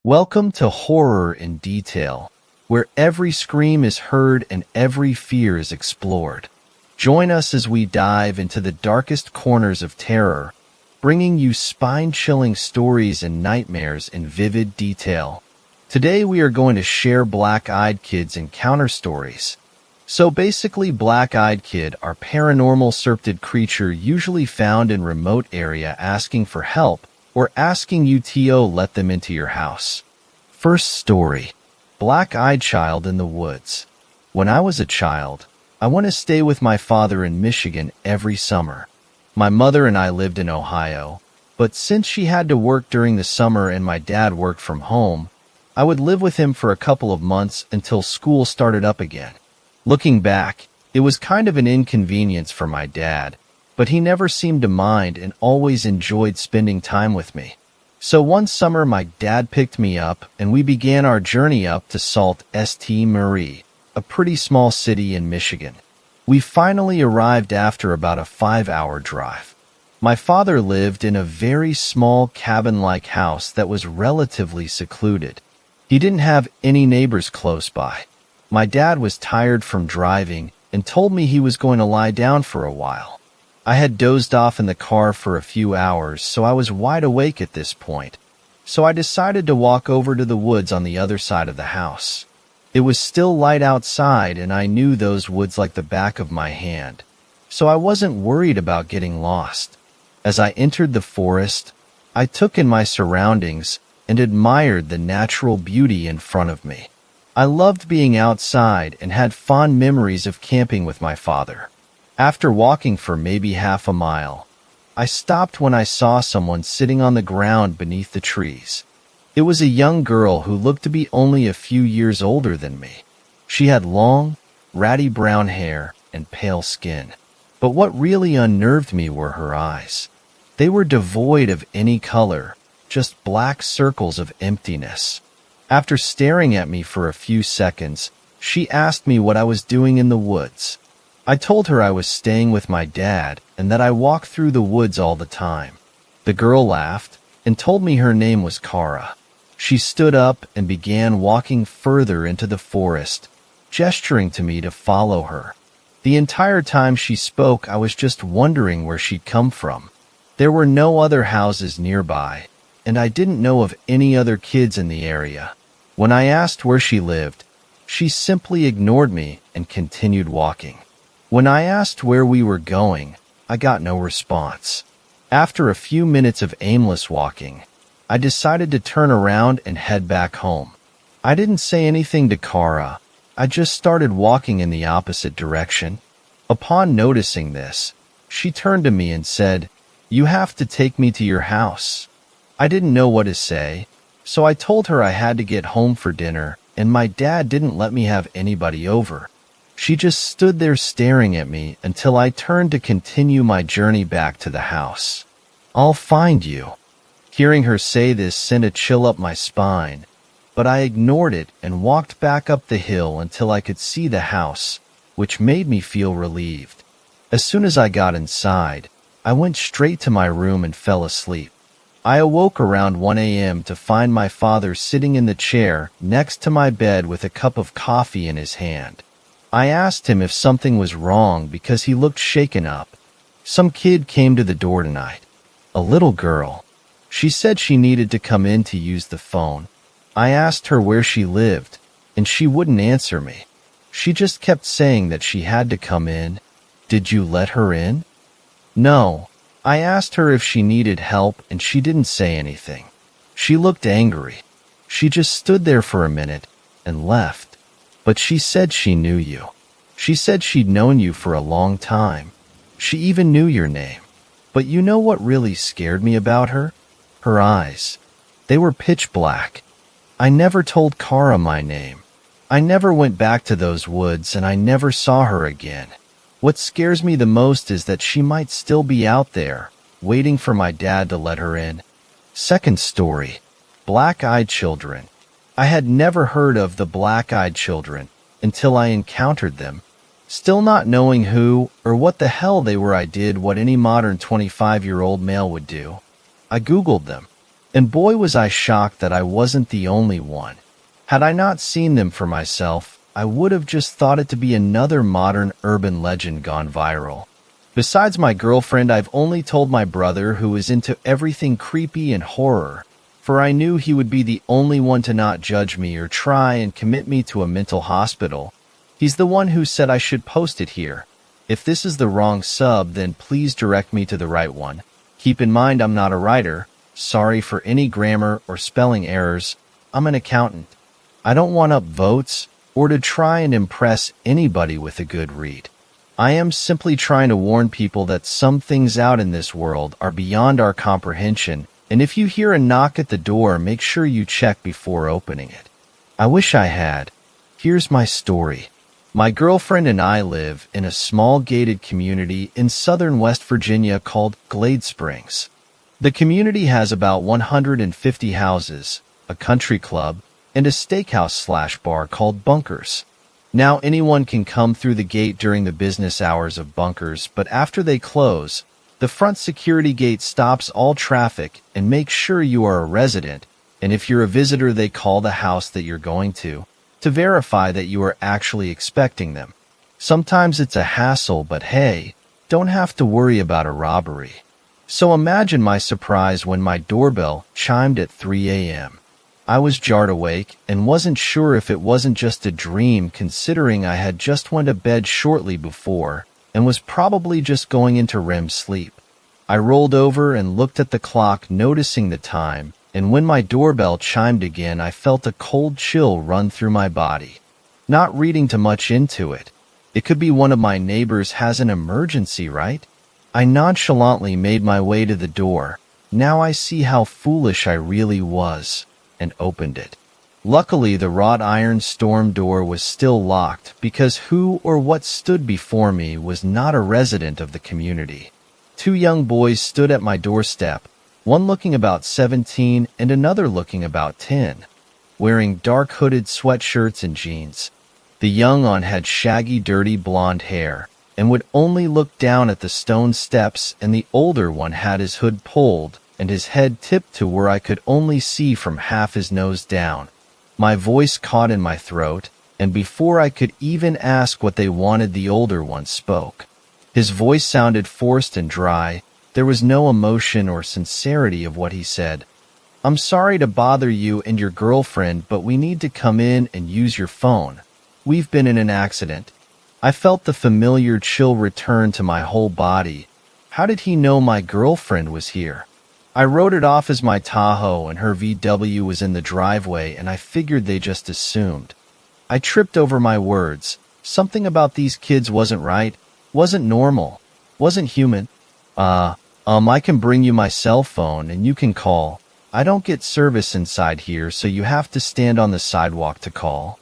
Welcome to Horror in Detail, where every scream is heard and every fear is explored. Join us as we dive into the darkest corners of terror, bringing you spine-chilling stories and nightmares in vivid detail. Today we are going to share Black-Eyed Kid's encounter stories. So basically, Black-Eyed Kid are paranormal syrpid creature usually found in remote area asking for help or asking you to let them into your house. First story. Black-Eyed Child in the Woods. When I was a child, I went to stay with my father in Michigan every summer. My mother and I lived in Ohio, but since she had to work during the summer and my dad worked from home, I would live with him for a couple of months until school started up again. Looking back, it was kind of an inconvenience for my dad, but he never seemed to mind and always enjoyed spending time with me. So one summer my dad picked me up and we began our journey up to Sault Ste. Marie, a pretty small city in Michigan. We finally arrived after about a 5-hour drive. My father lived in a very small cabin-like house that was relatively secluded. He didn't have any neighbors close by. My dad was tired from driving and told me he was going to lie down for a while. I had dozed off in the car for a few hours, so I was wide awake at this point. So I decided to walk over to the woods on the other side of the house. It was still light outside and I knew those woods like the back of my hand, so I wasn't worried about getting lost. As I entered the forest, I took in my surroundings and admired the natural beauty in front of me. I loved being outside and had fond memories of camping with my father. After walking for maybe half a mile, I stopped when I saw someone sitting on the ground beneath the trees. It was a young girl who looked to be only a few years older than me. She had long, ratty brown hair and pale skin. But what really unnerved me were her eyes. They were devoid of any color, just black circles of emptiness. After staring at me for a few seconds, she asked me what I was doing in the woods. I told her I was staying with my dad and that I walked through the woods all the time. The girl laughed and told me her name was Kara. She stood up and began walking further into the forest, gesturing to me to follow her. The entire time she spoke, I was just wondering where she'd come from. There were no other houses nearby, and I didn't know of any other kids in the area. When I asked where she lived, she simply ignored me and continued walking. When I asked where we were going, I got no response. After a few minutes of aimless walking, I decided to turn around and head back home. I didn't say anything to Kara. I just started walking in the opposite direction. Upon noticing this, she turned to me and said, "You have to take me to your house." I didn't know what to say, so I told her I had to get home for dinner, and my dad didn't let me have anybody over. She just stood there staring at me until I turned to continue my journey back to the house. "I'll find you." Hearing her say this sent a chill up my spine, but I ignored it and walked back up the hill until I could see the house, which made me feel relieved. As soon as I got inside, I went straight to my room and fell asleep. I awoke around 1 a.m. to find my father sitting in the chair next to my bed with a cup of coffee in his hand. I asked him if something was wrong because he looked shaken up. "Some kid came to the door tonight. A little girl. She said she needed to come in to use the phone. I asked her where she lived, and she wouldn't answer me. She just kept saying that she had to come in. Did you let her in?" "No." I asked her if she needed help, and she didn't say anything. She looked angry. She just stood there for a minute and left. "But she said she knew you. She said she'd known you for a long time. She even knew your name. But you know what really scared me about her? Her eyes. They were pitch black. I never told Kara my name. I never went back to those woods and I never saw her again. What scares me the most is that she might still be out there, waiting for my dad to let her in." Second story. Black-Eyed Children. I had never heard of the Black-Eyed Children until I encountered them. Still not knowing who or what the hell they were, I did what any modern 25-year-old male would do. I Googled them. And boy was I shocked that I wasn't the only one. Had I not seen them for myself, I would have just thought it to be another modern urban legend gone viral. Besides my girlfriend, I've only told my brother, who is into everything creepy and horror, for I knew he would be the only one to not judge me or try and commit me to a mental hospital. He's the one who said I should post it here. If this is the wrong sub, then please direct me to the right one. Keep in mind I'm not a writer. Sorry for any grammar or spelling errors. I'm an accountant. I don't want up votes or to try and impress anybody with a good read. I am simply trying to warn people that some things out in this world are beyond our comprehension, and if you hear a knock at the door, make sure you check before opening it. I wish I had. Here's my story. My girlfriend and I live in a small gated community in southern West Virginia called Glade Springs. The community has about 150 houses, a country club, and a steakhouse/bar called Bunkers. Now anyone can come through the gate during the business hours of Bunkers, but after they close, the front security gate stops all traffic and makes sure you are a resident, and if you're a visitor, they call the house that you're going to verify that you are actually expecting them. Sometimes it's a hassle, but hey, don't have to worry about a robbery. So imagine my surprise when my doorbell chimed at 3 a.m. I was jarred awake and wasn't sure if it wasn't just a dream, considering I had just went to bed shortly before and was probably just going into REM sleep. I rolled over and looked at the clock, noticing the time, and when my doorbell chimed again, I felt a cold chill run through my body. Not reading too much into it. It could be one of my neighbors has an emergency, right? I nonchalantly made my way to the door. Now I see how foolish I really was, and opened it. Luckily, the wrought iron storm door was still locked because who or what stood before me was not a resident of the community. Two young boys stood at my doorstep, one looking about 17 and another looking about 10, wearing dark hooded sweatshirts and jeans. The young one had shaggy, dirty blonde hair and would only look down at the stone steps, and the older one had his hood pulled and his head tipped to where I could only see from half his nose down. My voice caught in my throat, and before I could even ask what they wanted, the older one spoke. His voice sounded forced and dry. There was no emotion or sincerity of what he said. "I'm sorry to bother you and your girlfriend, but we need to come in and use your phone. We've been in an accident." I felt the familiar chill return to my whole body. How did he know my girlfriend was here? I wrote it off as my Tahoe and her VW was in the driveway, and I figured they just assumed. I tripped over my words. Something about these kids wasn't right, wasn't normal, wasn't human. I can bring you my cell phone and you can call. I don't get service inside here, so you have to stand on the sidewalk to call.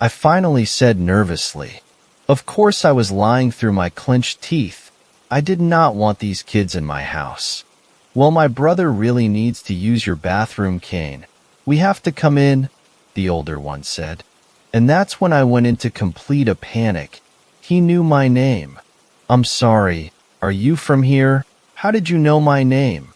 I finally said nervously. Of course I was lying through my clenched teeth. I did not want these kids in my house. "Well, my brother really needs to use your bathroom, Kane. We have to come in," the older one said. And that's when I went into complete a panic. He knew my name. "I'm sorry. Are you from here? How did you know my name?"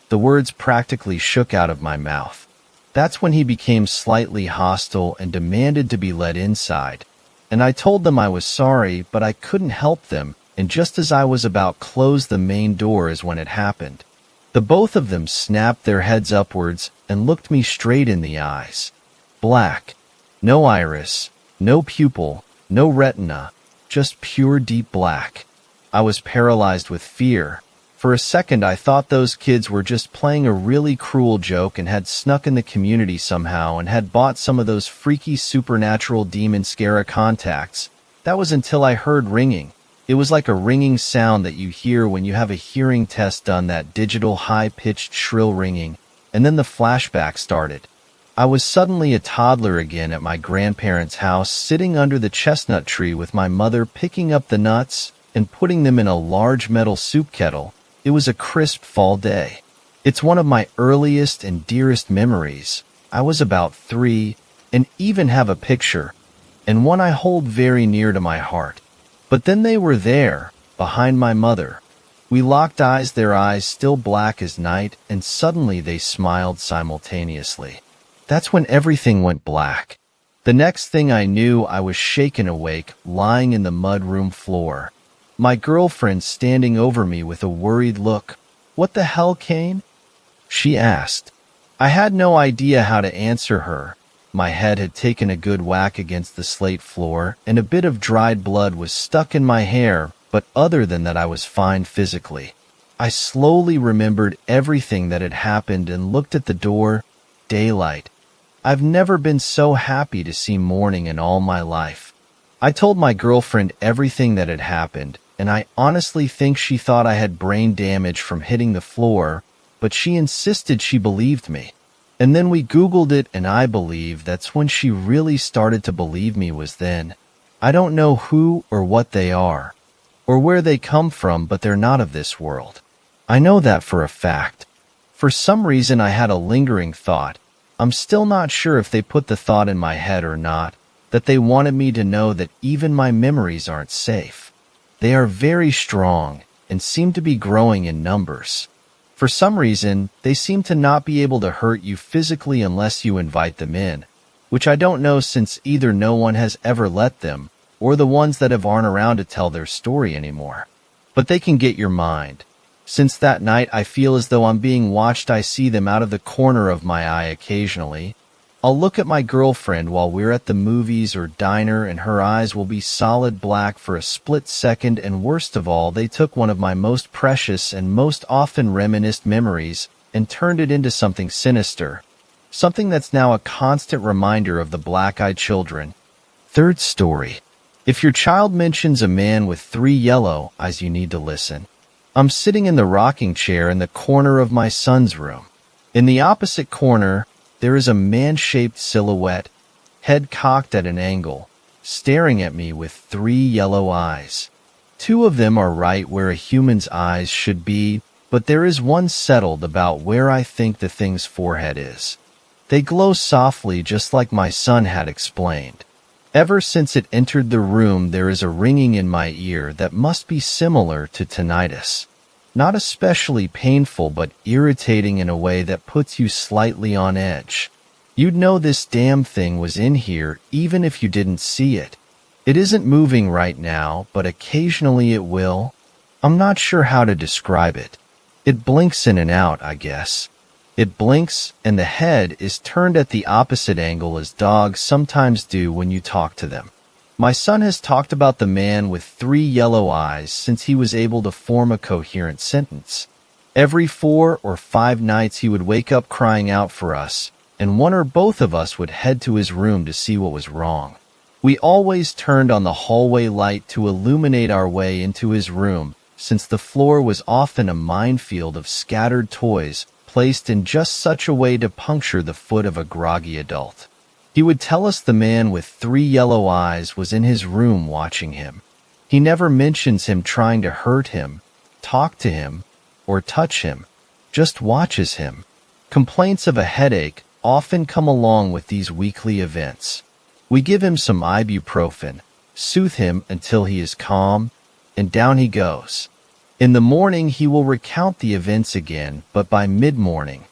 The words practically shook out of my mouth. That's when he became slightly hostile and demanded to be let inside. And I told them I was sorry, but I couldn't help them, and just as I was about to close the main door is when it happened. The both of them snapped their heads upwards and looked me straight in the eyes. Black. No iris, no pupil, no retina, just pure deep black. I was paralyzed with fear. For a second I thought those kids were just playing a really cruel joke and had snuck in the community somehow and had bought some of those freaky supernatural demon scare contacts. That was until I heard ringing. It was like a ringing sound that you hear when you have a hearing test done, that digital high-pitched shrill ringing, and then the flashback started. I was suddenly a toddler again at my grandparents' house, sitting under the chestnut tree with my mother picking up the nuts and putting them in a large metal soup kettle. It was a crisp fall day. It's one of my earliest and dearest memories. I was about 3 and even have a picture, and one I hold very near to my heart. But then they were there, behind my mother. We locked eyes, their eyes still black as night, and suddenly they smiled simultaneously. That's when everything went black. The next thing I knew, I was shaken awake, lying in the mudroom floor. My girlfriend standing over me with a worried look. "What the hell, Kane?" she asked. I had no idea how to answer her. My head had taken a good whack against the slate floor, and a bit of dried blood was stuck in my hair, but other than that I was fine physically. I slowly remembered everything that had happened and looked at the door. Daylight. I've never been so happy to see morning in all my life. I told my girlfriend everything that had happened, and I honestly think she thought I had brain damage from hitting the floor, but she insisted she believed me. And then we Googled it, and I believe that's when she really started to believe me was then. I don't know who or what they are, or where they come from, but they're not of this world. I know that for a fact. For some reason I had a lingering thought. I'm still not sure if they put the thought in my head or not, that they wanted me to know that even my memories aren't safe. They are very strong and seem to be growing in numbers. For some reason, they seem to not be able to hurt you physically unless you invite them in, which I don't know since either no one has ever let them, or the ones that aren't around to tell their story anymore. But they can get your mind. Since that night, I feel as though I'm being watched. I see them out of the corner of my eye occasionally. I'll look at my girlfriend while we're at the movies or diner, and her eyes will be solid black for a split second, and worst of all, they took one of my most precious and most often reminisced memories and turned it into something sinister, something that's now a constant reminder of the black-eyed children. Third story. If your child mentions a man with 3 yellow eyes, you need to listen. I'm sitting in the rocking chair in the corner of my son's room. In the opposite corner, there is a man-shaped silhouette, head cocked at an angle, staring at me with 3 yellow eyes. 2 of them are right where a human's eyes should be, but there is one settled about where I think the thing's forehead is. They glow softly, just like my son had explained. Ever since it entered the room, there is a ringing in my ear that must be similar to tinnitus. Not especially painful, but irritating in a way that puts you slightly on edge. You'd know this damn thing was in here even if you didn't see it. It isn't moving right now, but occasionally it will. I'm not sure how to describe it. It blinks in and out, I guess. It blinks, and the head is turned at the opposite angle as dogs sometimes do when you talk to them. My son has talked about the man with 3 yellow eyes since he was able to form a coherent sentence. Every 4 or 5 nights he would wake up crying out for us, and one or both of us would head to his room to see what was wrong. We always turned on the hallway light to illuminate our way into his room, since the floor was often a minefield of scattered toys placed in just such a way to puncture the foot of a groggy adult. He would tell us the man with 3 yellow eyes was in his room watching him. He never mentions him trying to hurt him, talk to him, or touch him, just watches him. Complaints of a headache often come along with these weekly events. We give him some ibuprofen, soothe him until he is calm, and down he goes. In the morning he will recount the events again, but by mid-morning,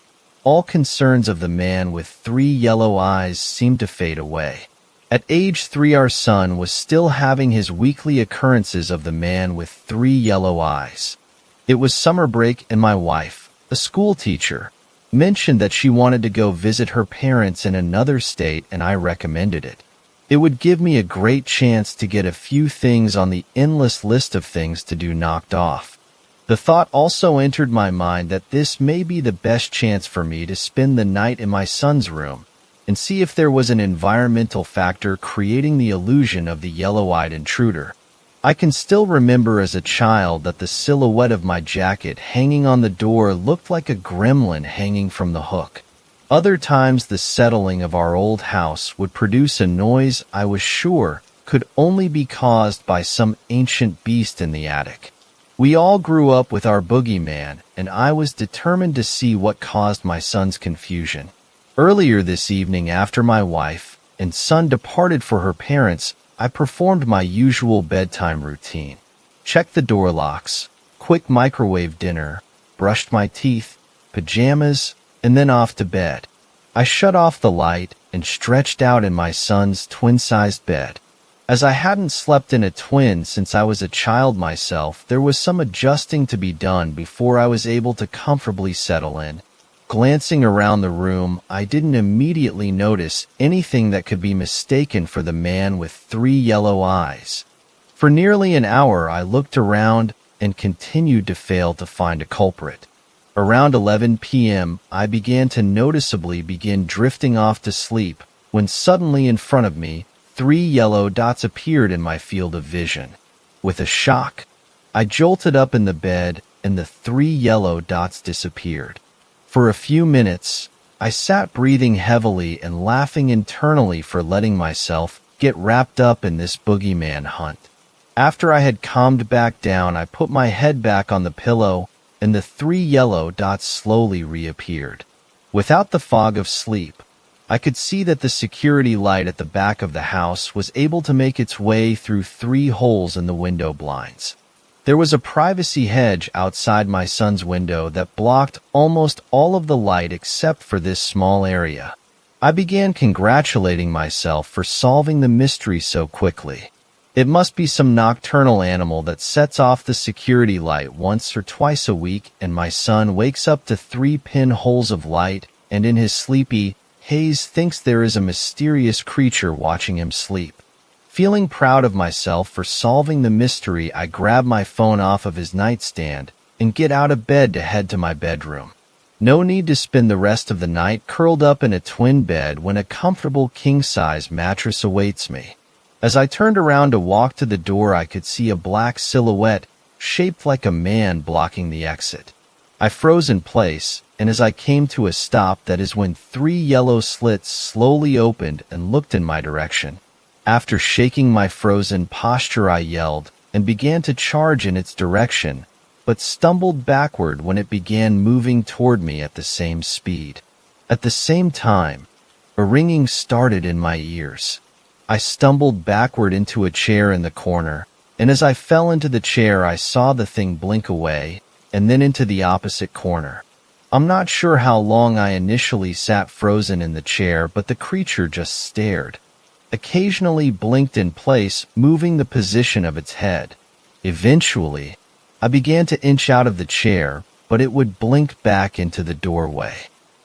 all concerns of the man with 3 yellow eyes seem to fade away. At age 3, our son was still having his weekly occurrences of the man with 3 yellow eyes. It was summer break, and my wife, a school teacher, mentioned that she wanted to go visit her parents in another state, and I recommended it. It would give me a great chance to get a few things on the endless list of things to do knocked off. The thought also entered my mind that this may be the best chance for me to spend the night in my son's room and see if there was an environmental factor creating the illusion of the yellow-eyed intruder. I can still remember as a child that the silhouette of my jacket hanging on the door looked like a gremlin hanging from the hook. Other times the settling of our old house would produce a noise I was sure could only be caused by some ancient beast in the attic. We all grew up with our boogeyman, and I was determined to see what caused my son's confusion. Earlier this evening, after my wife and son departed for her parents', I performed my usual bedtime routine. Checked the door locks, quick microwave dinner, brushed my teeth, pajamas, and then off to bed. I shut off the light and stretched out in my son's twin-sized bed. As I hadn't slept in a twin since I was a child myself, there was some adjusting to be done before I was able to comfortably settle in. Glancing around the room, I didn't immediately notice anything that could be mistaken for the man with 3 yellow eyes. For nearly an hour, I looked around and continued to fail to find a culprit. Around 11 p.m., I began to noticeably begin drifting off to sleep when suddenly in front of me, 3 yellow dots appeared in my field of vision. With a shock, I jolted up in the bed and the 3 yellow dots disappeared. For a few minutes, I sat breathing heavily and laughing internally for letting myself get wrapped up in this boogeyman hunt. After I had calmed back down, I put my head back on the pillow and the 3 yellow dots slowly reappeared. Without the fog of sleep, I could see that the security light at the back of the house was able to make its way through 3 holes in the window blinds. There was a privacy hedge outside my son's window that blocked almost all of the light except for this small area. I began congratulating myself for solving the mystery so quickly. It must be some nocturnal animal that sets off the security light once or twice a week, and my son wakes up to 3 pinholes of light, and in his sleepy haze thinks there is a mysterious creature watching him sleep. Feeling proud of myself for solving the mystery, I grab my phone off of his nightstand and get out of bed to head to my bedroom. No need to spend the rest of the night curled up in a twin bed when a comfortable king-size mattress awaits me. As I turned around to walk to the door, I could see a black silhouette shaped like a man blocking the exit. I froze in place, and as I came to a stop, that is when 3 yellow slits slowly opened and looked in my direction. After shaking my frozen posture, I yelled and began to charge in its direction, but stumbled backward when it began moving toward me at the same speed. At the same time, a ringing started in my ears. I stumbled backward into a chair in the corner, and as I fell into the chair, I saw the thing blink away and then into the opposite corner. I'm not sure how long I initially sat frozen in the chair, but the creature just stared. Occasionally blinked in place, moving the position of its head. Eventually, I began to inch out of the chair, but it would blink back into the doorway.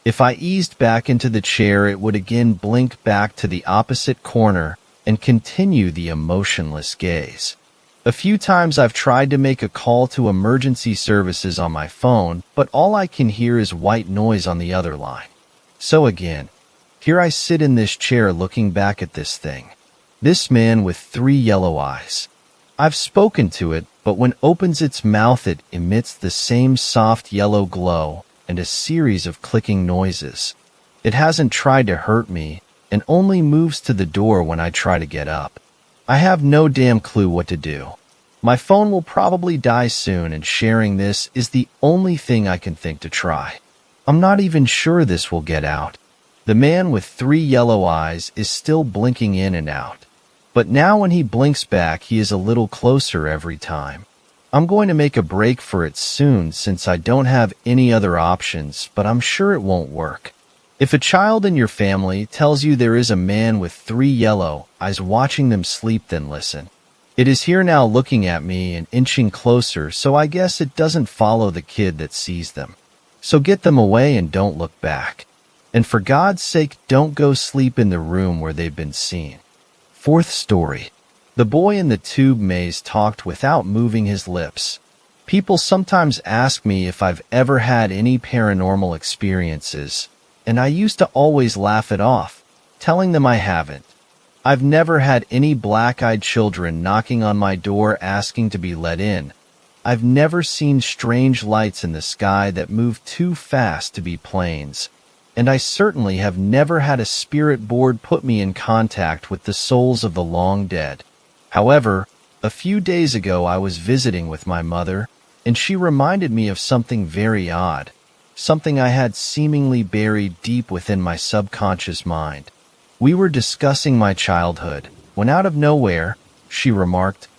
If I eased back into the chair, it would again blink back to the opposite corner and continue the emotionless gaze. A few times I've tried to make a call to emergency services on my phone, but all I can hear is white noise on the other line. So again, here I sit in this chair looking back at this thing. This man with 3 yellow eyes. I've spoken to it, but when it opens its mouth, it emits the same soft yellow glow and a series of clicking noises. It hasn't tried to hurt me and only moves to the door when I try to get up. I have no damn clue what to do. My phone will probably die soon, and sharing this is the only thing I can think to try. I'm not even sure this will get out. The man with 3 yellow eyes is still blinking in and out. But now when he blinks back, he is a little closer every time. I'm going to make a break for it soon since I don't have any other options, but I'm sure it won't work. If a child in your family tells you there is a man with 3 yellow eyes watching them sleep, then listen. It is here now looking at me and inching closer, so I guess it doesn't follow the kid that sees them. So get them away and don't look back. And for God's sake, don't go sleep in the room where they've been seen. 4th story. The boy in the tube maze talked without moving his lips. People sometimes ask me if I've ever had any paranormal experiences, and I used to always laugh it off, telling them I haven't. I've never had any black-eyed children knocking on my door asking to be let in. I've never seen strange lights in the sky that move too fast to be planes. And I certainly have never had a spirit board put me in contact with the souls of the long dead. However, a few days ago I was visiting with my mother, and she reminded me of something very odd, something I had seemingly buried deep within my subconscious mind. We were discussing my childhood, when out of nowhere, she remarked,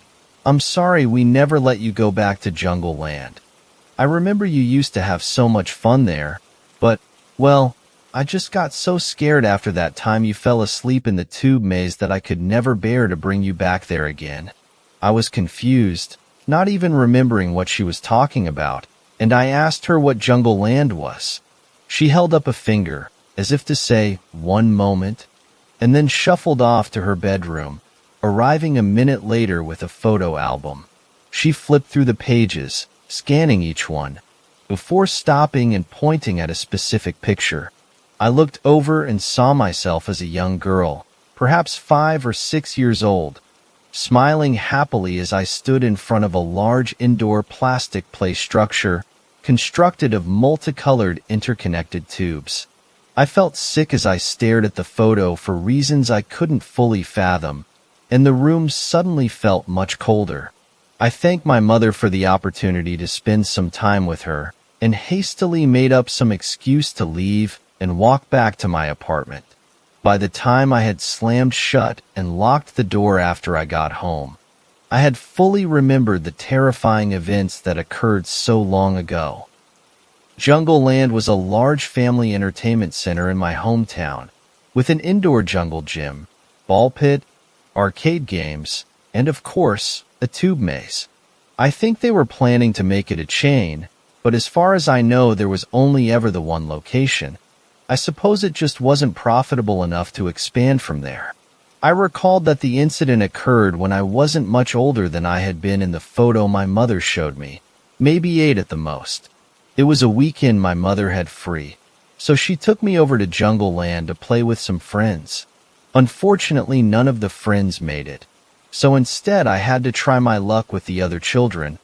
I'm sorry we never let you go back to Jungle Land. I remember you used to have so much fun there, but, well, I just got so scared after that time you fell asleep in the tube maze that I could never bear to bring you back there again. I was confused, not even remembering what she was talking about, and I asked her what Jungle Land was. She held up a finger, as if to say, "One moment," and then shuffled off to her bedroom, arriving a minute later with a photo album. She flipped through the pages, scanning each one, before stopping and pointing at a specific picture. I looked over and saw myself as a young girl, perhaps 5 or 6 years old, smiling happily as I stood in front of a large indoor plastic play structure constructed of multicolored interconnected tubes. I felt sick as I stared at the photo for reasons I couldn't fully fathom, and the room suddenly felt much colder. I thanked my mother for the opportunity to spend some time with her, and hastily made up some excuse to leave and walk back to my apartment. By the time I had slammed shut and locked the door after I got home, I had fully remembered the terrifying events that occurred so long ago. Jungle Land was a large family entertainment center in my hometown, with an indoor jungle gym, ball pit, arcade games, and of course, a tube maze. I think they were planning to make it a chain, but as far as I know there was only ever the one location. I suppose it just wasn't profitable enough to expand from there. I recalled that the incident occurred when I wasn't much older than I had been in the photo my mother showed me, maybe 8 at the most. It was a weekend my mother had free, so she took me over to Jungle Land to play with some friends. Unfortunately, none of the friends made it, so instead I had to try my luck with the other children,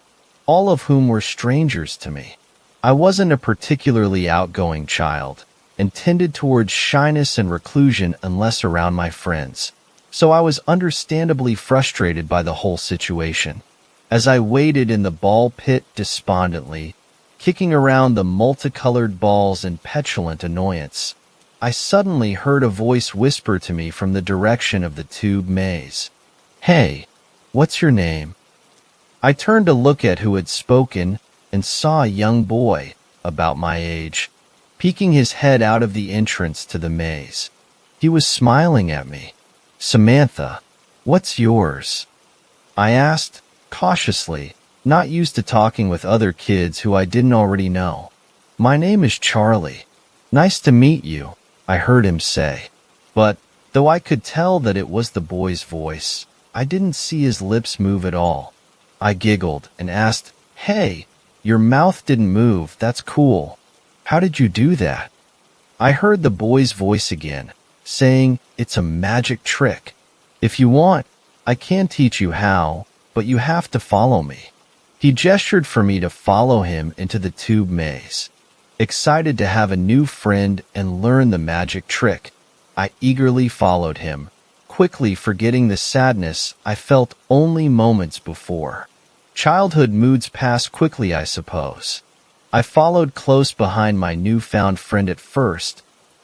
all of whom were strangers to me. I wasn't a particularly outgoing child, and tended towards shyness and reclusion unless around my friends, so I was understandably frustrated by the whole situation. As I waited in the ball pit despondently, kicking around the multicolored balls in petulant annoyance, I suddenly heard a voice whisper to me from the direction of the tube maze. "Hey, what's your name?" I turned to look at who had spoken and saw a young boy, about my age, peeking his head out of the entrance to the maze. He was smiling at me. "Samantha, what's yours?" I asked, cautiously, not used to talking with other kids who I didn't already know. "My name is Charlie. Nice to meet you," I heard him say. But, though I could tell that it was the boy's voice, I didn't see his lips move at all. I giggled and asked, "Hey, your mouth didn't move, that's cool. How did you do that?" I heard the boy's voice again, saying, "It's a magic trick. If you want, I can teach you how, but you have to follow me." He gestured for me to follow him into the tube maze. Excited to have a new friend and learn the magic trick, I eagerly followed him, quickly forgetting the sadness I felt only moments before. Childhood moods pass quickly, I suppose. I followed close behind my newfound friend at first,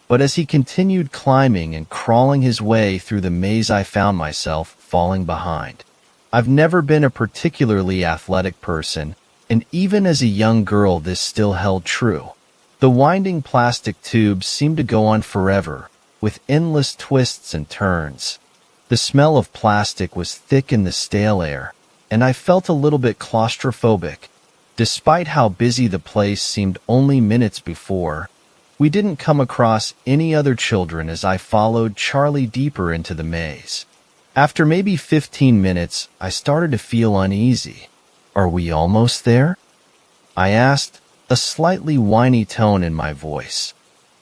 but as he continued climbing and crawling his way through the maze, I found myself falling behind. I've never been a particularly athletic person, and even as a young girl this still held true. The winding plastic tubes seemed to go on forever, with endless twists and turns. The smell of plastic was thick in the stale air, and I felt a little bit claustrophobic. Despite how busy the place seemed only minutes before, we didn't come across any other children as I followed Charlie deeper into the maze. After maybe 15 minutes, I started to feel uneasy. "Are we almost there?" I asked, a slightly whiny tone in my voice.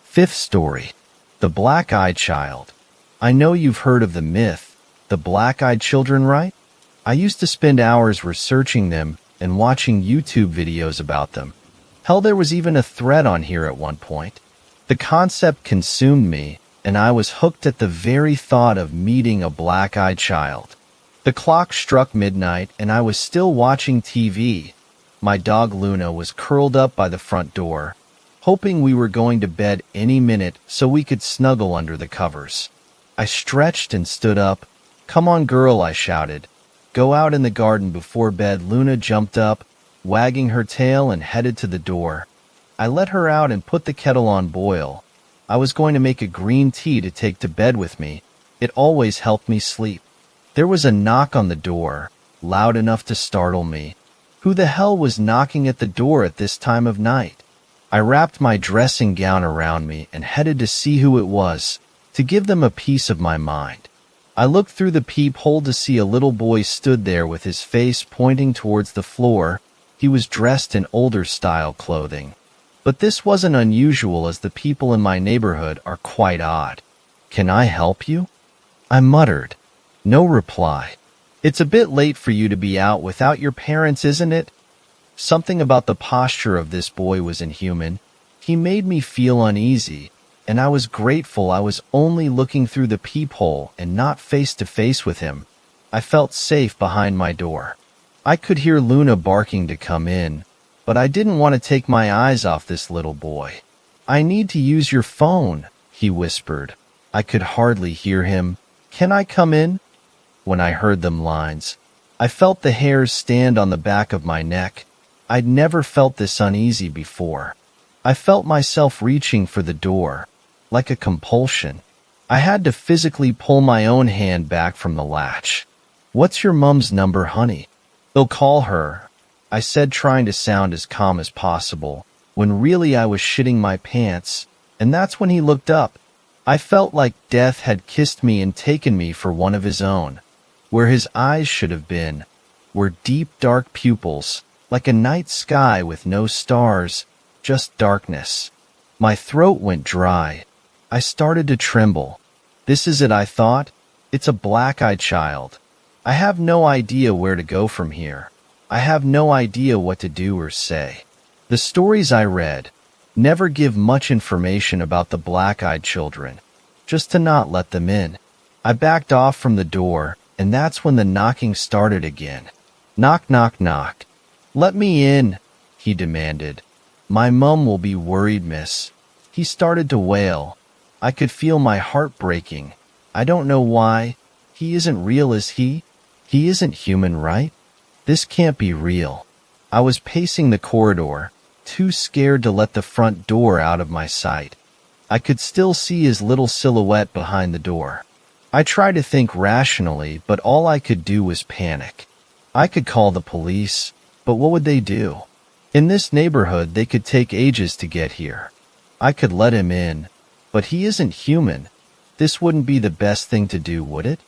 Fifth story. The Black-Eyed Child. I know you've heard of the myth, the black-eyed children, right? I used to spend hours researching them and watching YouTube videos about them. Hell, there was even a thread on here at one point. The concept consumed me, and I was hooked at the very thought of meeting a black-eyed child. The clock struck midnight, and I was still watching TV. My dog Luna was curled up by the front door, hoping we were going to bed any minute so we could snuggle under the covers. I stretched and stood up. "Come on, girl," I shouted, Go out in the garden before bed. Luna jumped up, wagging her tail, and headed to the door. I let her out and put the kettle on boil. I was going to make a green tea to take to bed with me. It always helped me sleep. There was a knock on the door, loud enough to startle me. Who the hell was knocking at the door at this time of night? I wrapped my dressing gown around me and headed to see who it was, to give them a piece of my mind. I looked through the peephole to see a little boy stood there with his face pointing towards the floor. He was dressed in older-style clothing. But this wasn't unusual, as the people in my neighborhood are quite odd. "Can I help you?" I muttered. No reply. "It's a bit late for you to be out without your parents, isn't it?" Something about the posture of this boy was inhuman. He made me feel uneasy, and I was grateful I was only looking through the peephole and not face to face with him. I felt safe behind my door. I could hear Luna barking to come in, but I didn't want to take my eyes off this little boy. "I need to use your phone," he whispered. I could hardly hear him. "Can I come in?" When I heard them lines, I felt the hairs stand on the back of my neck. I'd never felt this uneasy before. I felt myself reaching for the door, like a compulsion. I had to physically pull my own hand back from the latch. "What's your mum's number, honey?" "They'll call her," I said, trying to sound as calm as possible, when really I was shitting my pants, and that's when he looked up. I felt like death had kissed me and taken me for one of his own. Where his eyes should have been were deep, dark pupils, like a night sky with no stars, just darkness. My throat went dry. I started to tremble. This is it, I thought. It's a black-eyed child. I have no idea where to go from here. I have no idea what to do or say. The stories I read never give much information about the black-eyed children, just to not let them in. I backed off from the door, and that's when the knocking started again. Knock, knock, knock. "Let me in," he demanded. "My mum will be worried, miss." He started to wail. I could feel my heart breaking. I don't know why. He isn't real, is he? He isn't human, right? This can't be real. I was pacing the corridor, too scared to let the front door out of my sight. I could still see his little silhouette behind the door. I tried to think rationally, but all I could do was panic. I could call the police, but what would they do? In this neighborhood, they could take ages to get here. I could let him in, but he isn't human. This wouldn't be the best thing to do, would it?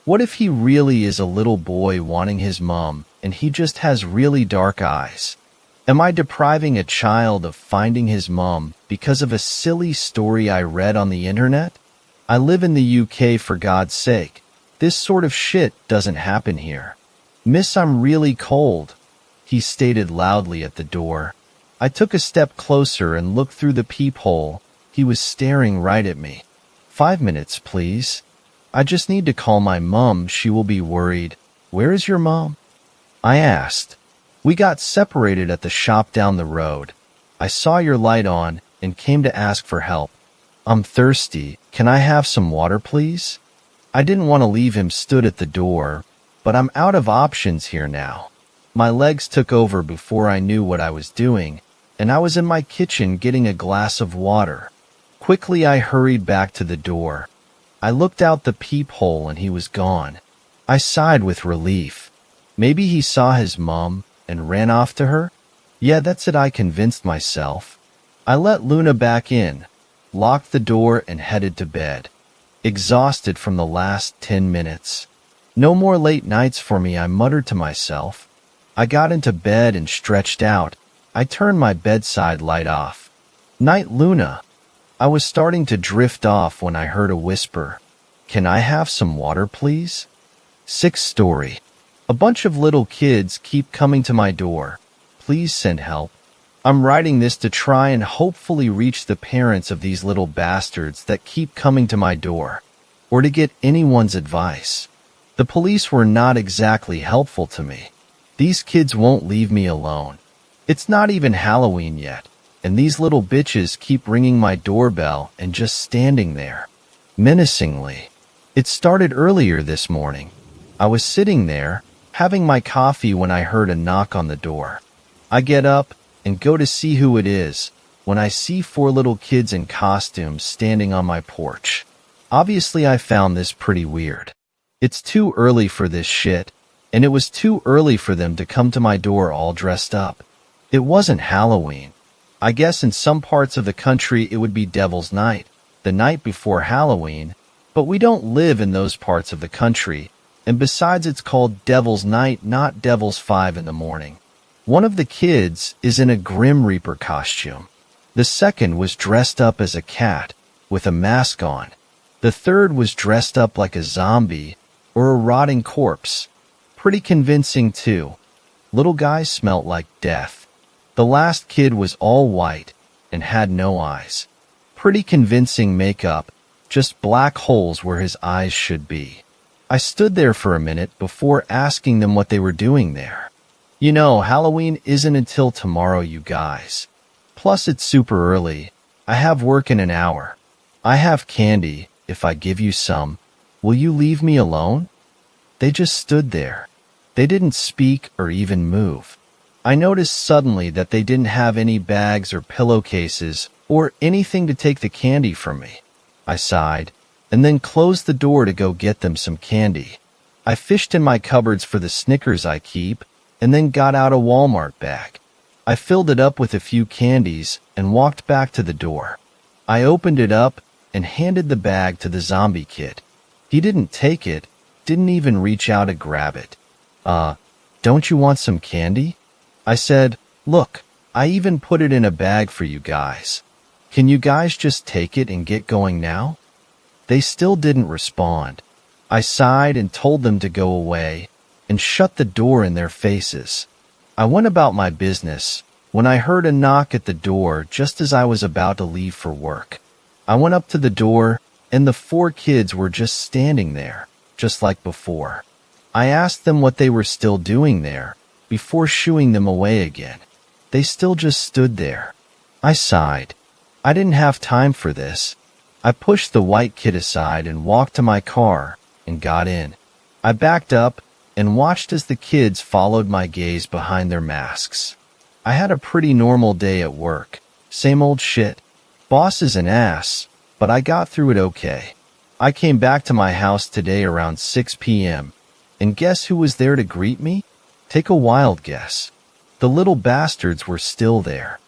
What if he really is a little boy wanting his mom, and he just has really dark eyes? Am I depriving a child of finding his mom because of a silly story I read on the internet? I live in the UK, for God's sake. This sort of shit doesn't happen here. "Miss, I'm really cold," he stated loudly at the door. I took a step closer and looked through the peephole. He was staring right at me. "5 minutes, please. I just need to call my mum. She will be worried." "Where is your mom?" I asked. "We got separated at the shop down the road. I saw your light on and came to ask for help. I'm thirsty. Can I have some water, please?" I didn't want to leave him stood at the door, but I'm out of options here now. My legs took over before I knew what I was doing, and I was in my kitchen getting a glass of water. Quickly, I hurried back to the door. I looked out the peephole and he was gone. I sighed with relief. Maybe he saw his mom and ran off to her? Yeah, that's it, I convinced myself. I let Luna back in, locked the door, and headed to bed, exhausted from the last 10 minutes. No more late nights for me, I muttered to myself. I got into bed and stretched out. I turned my bedside light off. "Night, Luna." I was starting to drift off when I heard a whisper. "Can I have some water, please?" 6th story. A bunch of little kids keep coming to my door. Please send help. I'm writing this to try and hopefully reach the parents of these little bastards that keep coming to my door, or to get anyone's advice. The police were not exactly helpful to me. These kids won't leave me alone. It's not even Halloween yet, and these little bitches keep ringing my doorbell and just standing there, menacingly. It started earlier this morning. I was sitting there, having my coffee when I heard a knock on the door. I get up and go to see who it is when I see 4 little kids in costumes standing on my porch. Obviously, I found this pretty weird. It's too early for this shit, and it was too early for them to come to my door all dressed up. It wasn't Halloween. I guess in some parts of the country it would be Devil's Night, the night before Halloween, but we don't live in those parts of the country, and besides it's called Devil's Night, not Devil's 5 in the morning. One of the kids is in a Grim Reaper costume. The second was dressed up as a cat, with a mask on. The third was dressed up like a zombie or a rotting corpse. Pretty convincing too. Little guy smelt like death. The last kid was all white and had no eyes. Pretty convincing makeup, just black holes where his eyes should be. I stood there for a minute before asking them what they were doing there. You know, Halloween isn't until tomorrow, you guys. Plus, it's super early. I have work in an hour. I have candy. If I give you some, will you leave me alone? They just stood there. They didn't speak or even move. I noticed suddenly that they didn't have any bags or pillowcases or anything to take the candy from me. I sighed and then closed the door to go get them some candy. I fished in my cupboards for the Snickers I keep and then got out a Walmart bag. I filled it up with a few candies and walked back to the door. I opened it up and handed the bag to the zombie kid. He didn't take it, didn't even reach out to grab it. Don't you want some candy? I said, look, I even put it in a bag for you guys. Can you guys just take it and get going now? They still didn't respond. I sighed and told them to go away and shut the door in their faces. I went about my business when I heard a knock at the door just as I was about to leave for work. I went up to the door and the 4 kids were just standing there, just like before. I asked them what they were still doing there before shooing them away again. They still just stood there. I sighed. I didn't have time for this. I pushed the white kid aside and walked to my car and got in. I backed up and watched as the kids followed my gaze behind their masks. I had a pretty normal day at work. Same old shit. Boss is an ass, but I got through it okay. I came back to my house today around 6 p.m. And guess who was there to greet me? Take a wild guess. The little bastards were still there.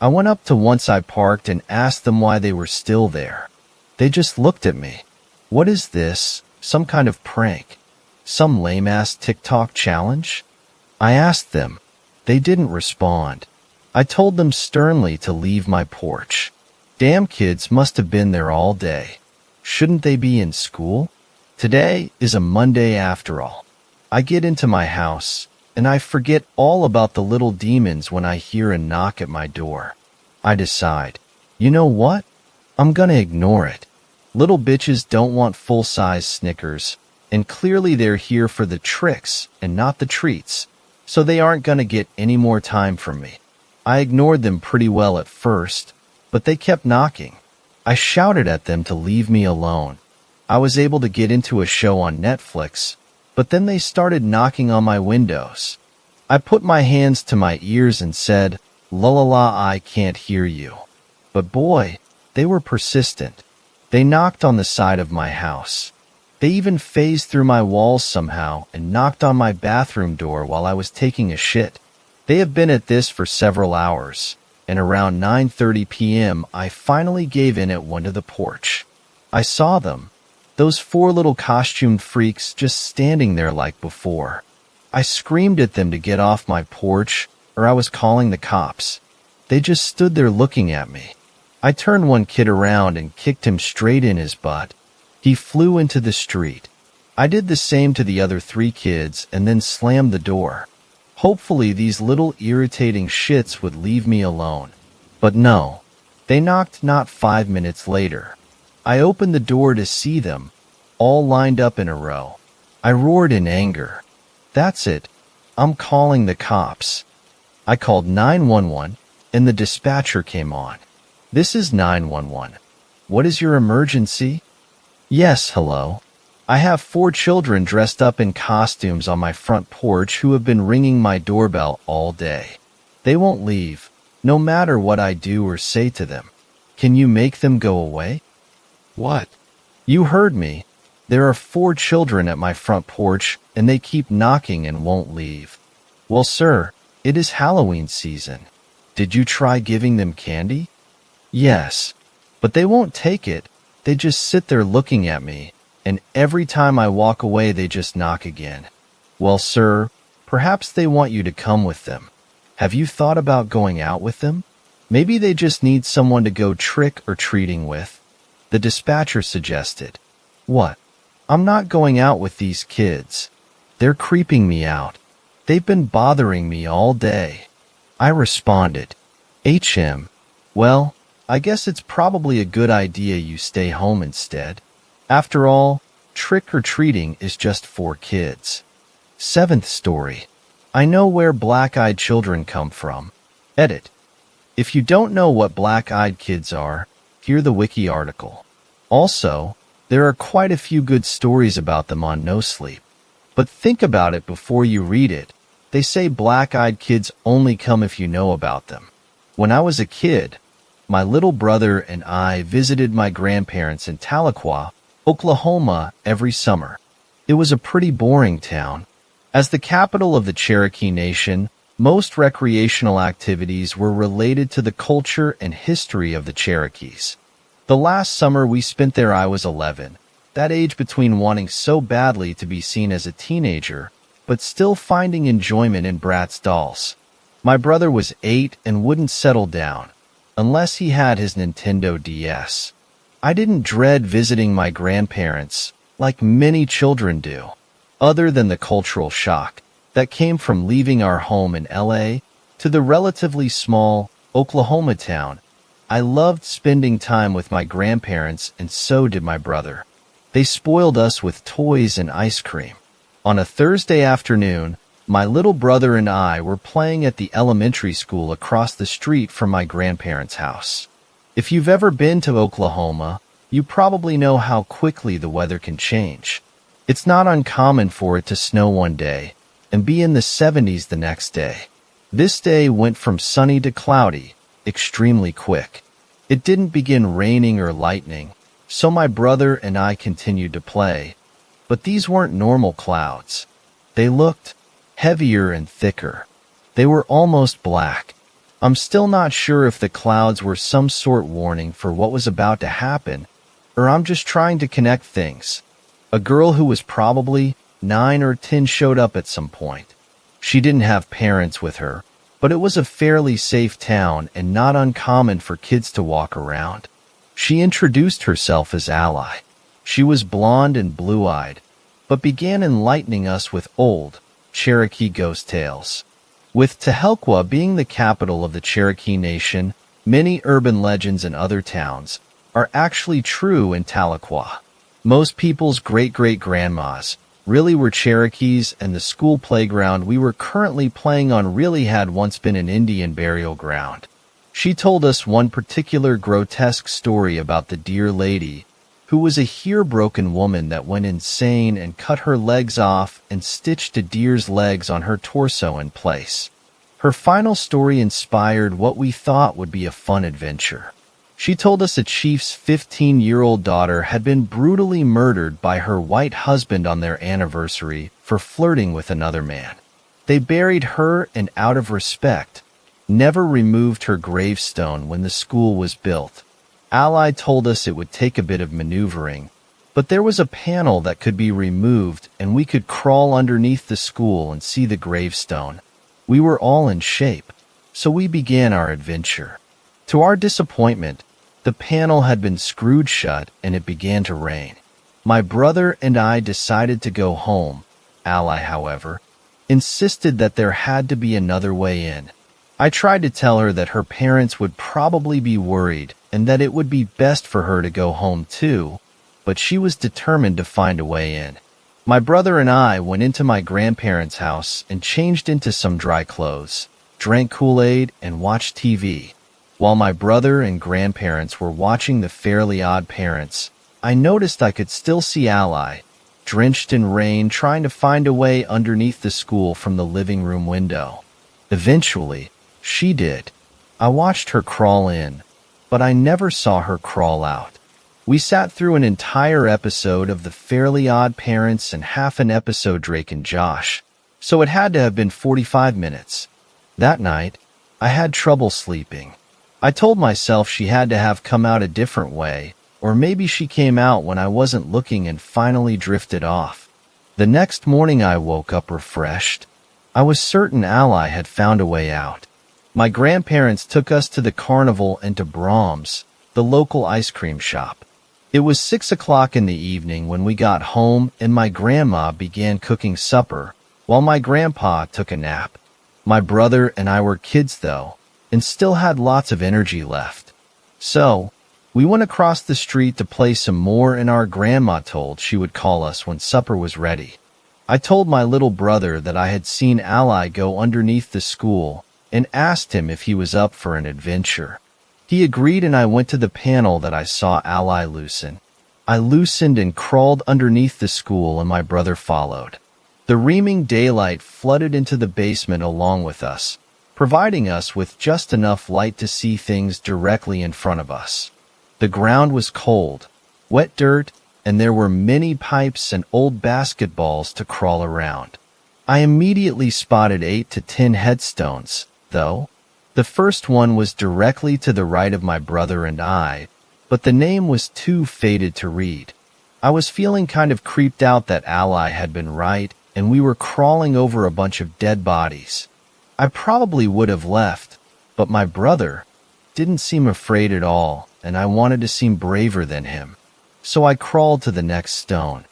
I went up to once I parked and asked them why they were still there. They just looked at me. What is this? Some kind of prank? Some lame-ass TikTok challenge? I asked them. They didn't respond. I told them sternly to leave my porch. Damn kids must have been there all day. Shouldn't they be in school? Today is a Monday after all. I get into my house, and I forget all about the little demons when I hear a knock at my door. I decide, you know what? I'm gonna ignore it. Little bitches don't want full-size Snickers, and clearly they're here for the tricks and not the treats, so they aren't gonna get any more time from me. I ignored them pretty well at first, but they kept knocking. I shouted at them to leave me alone. I was able to get into a show on Netflix, but then they started knocking on my windows. I put my hands to my ears and said, "La la la, I can't hear you." But boy, they were persistent. They knocked on the side of my house. They even phased through my walls somehow and knocked on my bathroom door while I was taking a shit. They have been at this for several hours, and around 9:30 p.m. I finally gave in at one to the porch. I saw them. Those 4 little costumed freaks just standing there like before. I screamed at them to get off my porch, or I was calling the cops. They just stood there looking at me. I turned one kid around and kicked him straight in his butt. He flew into the street. I did the same to the other 3 kids and then slammed the door. Hopefully these little irritating shits would leave me alone. But no, they knocked not 5 minutes later. I opened the door to see them, all lined up in a row. I roared in anger. That's it. I'm calling the cops. I called 911 and the dispatcher came on. This is 911. What is your emergency? Yes, hello. I have 4 children dressed up in costumes on my front porch who have been ringing my doorbell all day. They won't leave, no matter what I do or say to them. Can you make them go away? What? You heard me. There are 4 children at my front porch, and they keep knocking and won't leave. Well, sir, it is Halloween season. Did you try giving them candy? Yes, but they won't take it. They just sit there looking at me, and every time I walk away they just knock again. Well, sir, perhaps they want you to come with them. Have you thought about going out with them? Maybe they just need someone to go trick-or-treating with. The dispatcher suggested. What? I'm not going out with these kids. They're creeping me out. They've been bothering me all day. I responded. Well, I guess it's probably a good idea you stay home instead. After all, trick-or-treating is just for kids. 7th story. I know where black-eyed children come from. Edit. If you don't know what black-eyed kids are, hear the wiki article. Also, there are quite a few good stories about them on No Sleep. But think about it before you read it. They say black-eyed kids only come if you know about them. When I was a kid, my little brother and I visited my grandparents in Tahlequah, Oklahoma, every summer. It was a pretty boring town. As the capital of the Cherokee Nation, most recreational activities were related to the culture and history of the Cherokees. The last summer we spent there I was 11, that age between wanting so badly to be seen as a teenager, but still finding enjoyment in Bratz dolls. My brother was 8 and wouldn't settle down, unless he had his Nintendo DS. I didn't dread visiting my grandparents, like many children do, other than the cultural shock that came from leaving our home in LA to the relatively small Oklahoma town. I loved spending time with my grandparents, and so did my brother. They spoiled us with toys and ice cream. On a Thursday afternoon, my little brother and I were playing at the elementary school across the street from my grandparents' house. If you've ever been to Oklahoma, you probably know how quickly the weather can change. It's not uncommon for it to snow one day and be in the 70s the next day. This day went from sunny to cloudy, extremely quick. It didn't begin raining or lightning, so my brother and I continued to play. But these weren't normal clouds. They looked heavier and thicker. They were almost black. I'm still not sure if the clouds were some sort warning for what was about to happen, or I'm just trying to connect things. A girl who was probably 9 or 10 showed up at some point. She didn't have parents with her, but it was a fairly safe town and not uncommon for kids to walk around. She introduced herself as Ally. She was blonde and blue-eyed, but began enlightening us with old Cherokee ghost tales. With Tahlequah being the capital of the Cherokee Nation, many urban legends in other towns are actually true in Tahlequah. Most people's great-great-grandmas really were Cherokees, and the school playground we were currently playing on really had once been an Indian burial ground. She told us one particular grotesque story about the Deer Lady, who was a hair-broken woman that went insane and cut her legs off and stitched a deer's legs on her torso in place. Her final story inspired what we thought would be a fun adventure. She told us a chief's 15-year-old daughter had been brutally murdered by her white husband on their anniversary for flirting with another man. They buried her and, out of respect, never removed her gravestone when the school was built. Ally told us it would take a bit of maneuvering, but there was a panel that could be removed and we could crawl underneath the school and see the gravestone. We were all in shape, so we began our adventure. To our disappointment, the panel had been screwed shut and it began to rain. My brother and I decided to go home. Ally, however, insisted that there had to be another way in. I tried to tell her that her parents would probably be worried and that it would be best for her to go home too, but she was determined to find a way in. My brother and I went into my grandparents' house and changed into some dry clothes, drank Kool-Aid, and watched TV. While my brother and grandparents were watching The Fairly Odd Parents, I noticed I could still see Ally, drenched in rain, trying to find a way underneath the school from the living room window. Eventually, she did. I watched her crawl in, but I never saw her crawl out. We sat through an entire episode of The Fairly Odd Parents and half an episode Drake and Josh, so it had to have been 45 minutes. That night, I had trouble sleeping. I told myself she had to have come out a different way, or maybe she came out when I wasn't looking and finally drifted off. The next morning I woke up refreshed. I was certain Ally had found a way out. My grandparents took us to the carnival and to Brahms, the local ice cream shop. It was 6 o'clock in the evening when we got home, and my grandma began cooking supper, while my grandpa took a nap. My brother and I were kids, though, and still had lots of energy left. So, we went across the street to play some more, and our grandma told she would call us when supper was ready. I told my little brother that I had seen Ally go underneath the school and asked him if he was up for an adventure. He agreed, and I went to the panel that I saw Ally loosen. I loosened and crawled underneath the school, and my brother followed. The reaming daylight flooded into the basement along with us, providing us with just enough light to see things directly in front of us. The ground was cold, wet dirt, and there were many pipes and old basketballs to crawl around. I immediately spotted 8 to 10 headstones, though. The first one was directly to the right of my brother and I, but the name was too faded to read. I was feeling kind of creeped out that Ally had been right, and we were crawling over a bunch of dead bodies. I probably would have left, but my brother didn't seem afraid at all, and I wanted to seem braver than him. So I crawled to the next stone.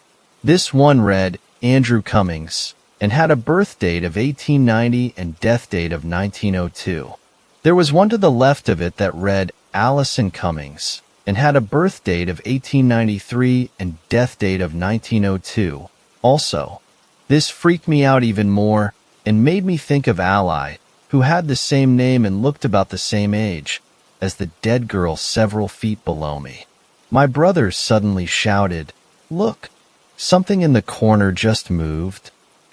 This one read Andrew Cummings and had a birth date of 1890 and death date of 1902. There was one to the left of it that read Allison Cummings and had a birth date of 1893 and death date of 1902. Also, this freaked me out even more and made me think of Ally, who had the same name and looked about the same age as the dead girl several feet below me. My brother suddenly shouted, "Look, something in the corner just moved."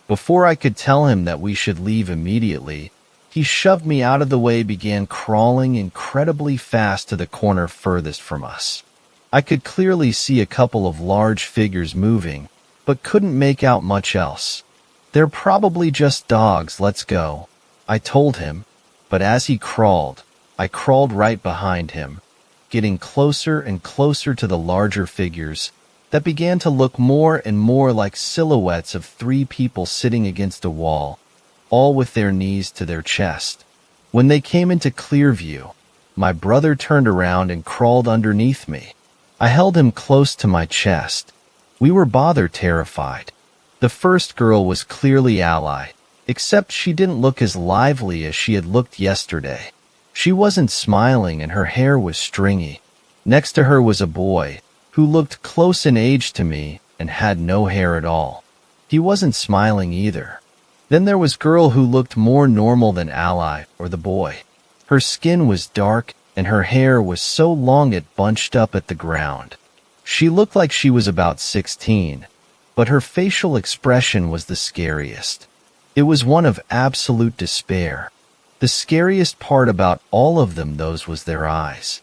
Before I could tell him that we should leave immediately, he shoved me out of the way, began crawling incredibly fast to the corner furthest from us. I could clearly see a couple of large figures moving, but couldn't make out much else. "They're probably just dogs, let's go," I told him, but as he crawled, I crawled right behind him, getting closer and closer to the larger figures that began to look more and more like silhouettes of 3 people sitting against a wall, all with their knees to their chest. When they came into clear view, my brother turned around and crawled underneath me. I held him close to my chest. We were bothered terrified. The first girl was clearly Ally, except she didn't look as lively as she had looked yesterday. She wasn't smiling and her hair was stringy. Next to her was a boy who looked close in age to me and had no hair at all. He wasn't smiling either. Then there was girl who looked more normal than Ally or the boy. Her skin was dark and her hair was so long it bunched up at the ground. She looked like she was about 16, but her facial expression was the scariest. It was one of absolute despair. The scariest part about all of them, those, was their eyes.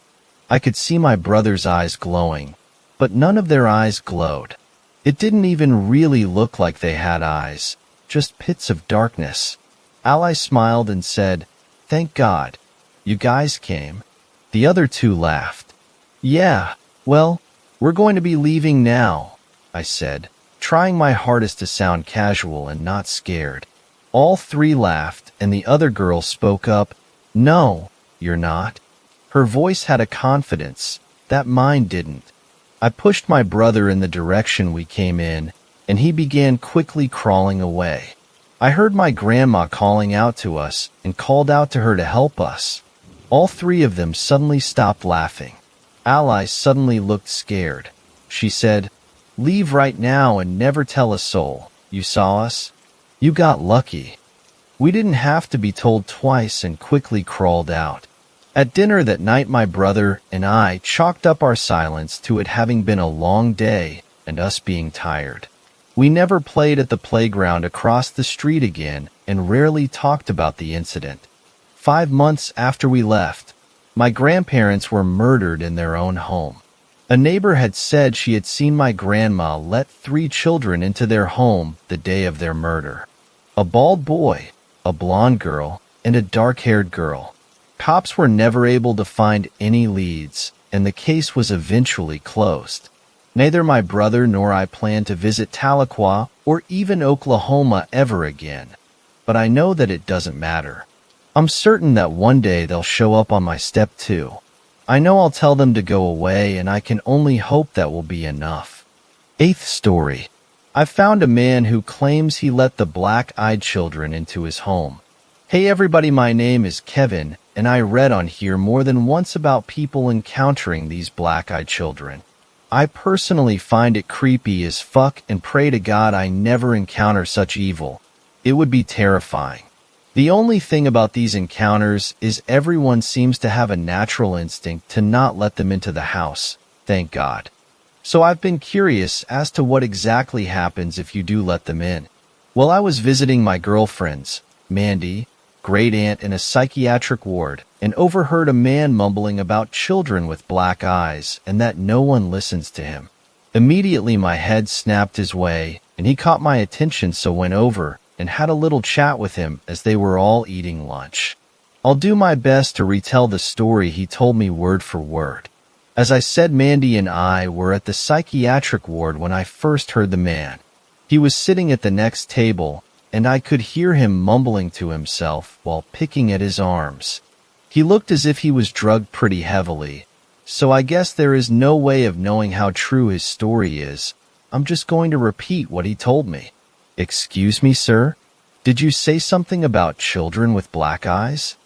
I could see my brother's eyes glowing, but none of their eyes glowed. It didn't even really look like they had eyes, just pits of darkness. Ally smiled and said, "Thank God. You guys came." The other 2 laughed. "Yeah, well, we're going to be leaving now," I said, trying my hardest to sound casual and not scared. All 3 laughed, and the other girl spoke up, "No, you're not." Her voice had a confidence that mine didn't. I pushed my brother in the direction we came in, and he began quickly crawling away. I heard my grandma calling out to us and called out to her to help us. All 3 of them suddenly stopped laughing. Ally suddenly looked scared. She said, "Leave right now and never tell a soul. You saw us? You got lucky." We didn't have to be told twice and quickly crawled out. At dinner that night, my brother and I chalked up our silence to it having been a long day and us being tired. We never played at the playground across the street again and rarely talked about the incident. 5 months after we left, my grandparents were murdered in their own home. A neighbor had said she had seen my grandma let 3 children into their home the day of their murder. A bald boy, a blonde girl, and a dark-haired girl. Cops were never able to find any leads, and the case was eventually closed. Neither my brother nor I plan to visit Tahlequah or even Oklahoma ever again, but I know that it doesn't matter. I'm certain that one day they'll show up on my step too. I know I'll tell them to go away, and I can only hope that will be enough. 8th story. I found a man who claims he let the black-eyed children into his home. Hey everybody, my name is Kevin, and I read on here more than once about people encountering these black-eyed children. I personally find it creepy as fuck and pray to God I never encounter such evil. It would be terrifying. The only thing about these encounters is everyone seems to have a natural instinct to not let them into the house, thank God. So I've been curious as to what exactly happens if you do let them in. Well, I was visiting my girlfriend's, Mandy, great aunt in a psychiatric ward, and overheard a man mumbling about children with black eyes and that no one listens to him. Immediately my head snapped his way, and he caught my attention, so went over and had a little chat with him as they were all eating lunch. I'll do my best to retell the story he told me word for word. As I said, Mandy and I were at the psychiatric ward when I first heard the man. He was sitting at the next table, and I could hear him mumbling to himself while picking at his arms. He looked as if he was drugged pretty heavily, so I guess there is no way of knowing how true his story is. I'm just going to repeat what he told me. Excuse me, sir? Did you say something about children with black eyes?